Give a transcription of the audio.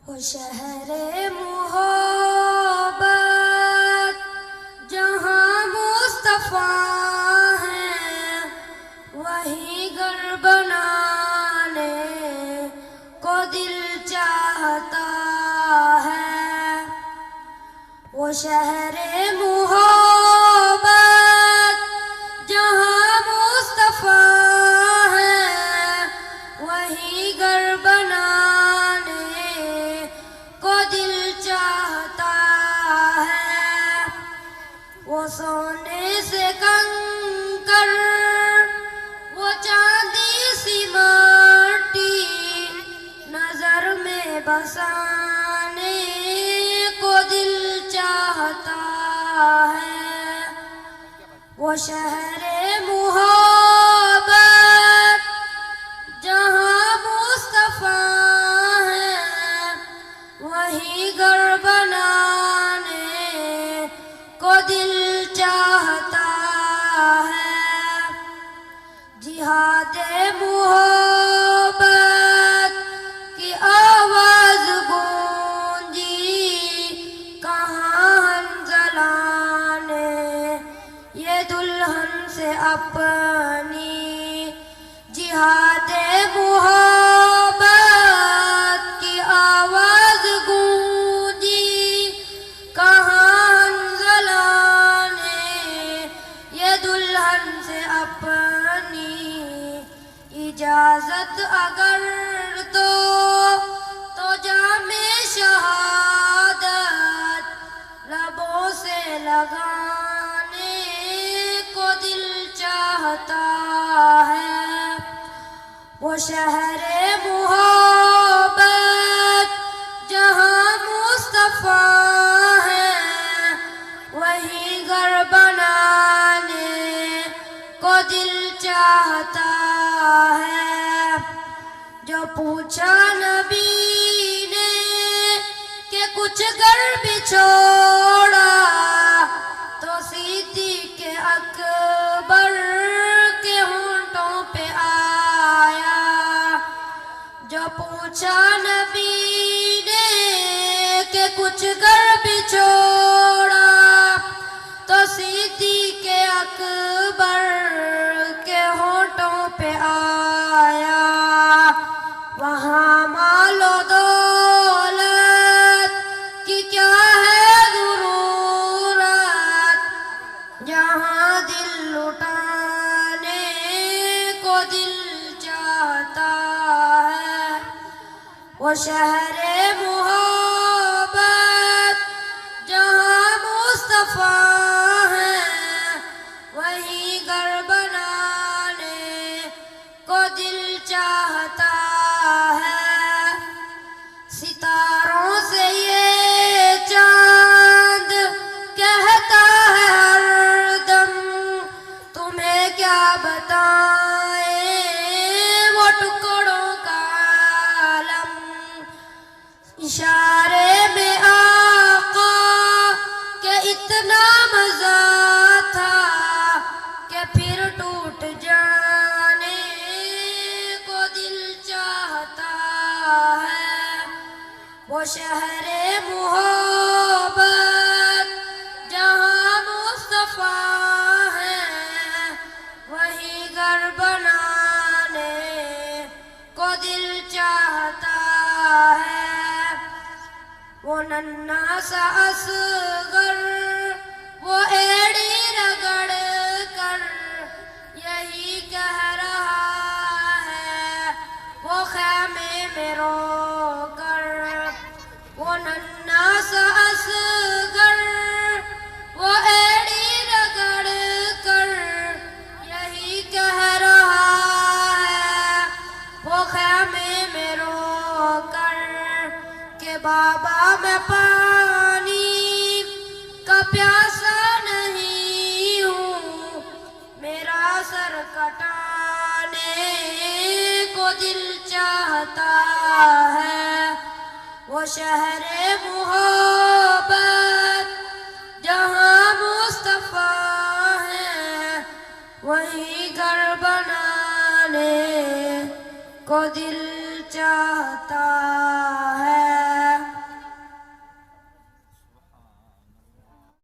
वो शहरे मोहब्बत जहाँ मुस्तफ़ा है, वही घर बनाने को दिल चाहता है। वो शहरे मोहब्बत जहाँ मुस्तफ़ा है, वही घर बनाने को दिल चाहता है। वो सोने से कंकर, वो चांदी सी माटी नजर में बसाने को दिल चाहता है। वो शहरे मोहब्बत जहाँ मुस्तफ़ा है, वही घर बनाने को दिल चाहता है। जिहादे मोहब्बत की आवाज गूंजी कहाँ हंज़ला ने ये दुल्हन से अपनी। जिहादे मोहब्बत की आवाज गूंजी कहाँ हंज़ला ने ये दुल्हन से अपनी। इजाजत अगर तो जामे शहादत लबों से लगाने को दिल चाहता है। वो शहरे मोहब्बत जहाँ मुस्तफ़ा है, वही घर बनाने को दिल चाहता है। जो पूछा नबी ने कि कुछ घर भी छोड़ा, तो सिद्दीक़ अकबर के होंठों पे आया। जो पूछा नबी ने कि कुछ घर भी छोड़ा, तो सिद्दीक़ अकबर के होंठों पे आया। वहाँ मालो दौलत की क्या है ज़रूरत, जहाँ दिल लुटाने को दिल चाहता है। वो शहरे मोहब्बत जहाँ मुस्तफ़ा है, वही घर बनाने को दिल चाहता है। सितारों से ये चांद कहता है हरदम, तुम्हें क्या बताएं वो टुकड़ों का आलम। इशारे में आका के इतना मजा था कि फिर टूट जाने को दिल चाहता है। वो शहरे मोहब्बत जहाँ मुस्तफ़ा है, वही घर बनाने को दिल चाहता है। वो नन्हा सा असगर वो एड़ी रगड़ कर यही कह रहा है, वो ख़ैमे में रो कर। वो नन्हा सा असगर वो एड़ी रगड़ कर यही कह रहा है, वो ख़ैमे में रो कर के बाबा मैं पानी का प्यासा नहीं हूँ, मेरा सर कटाने को दिल चाहता है। वो शहरे मोहब्बत जहाँ मुस्तफ़ा है, वही घर बनाने को दिल चाहता है।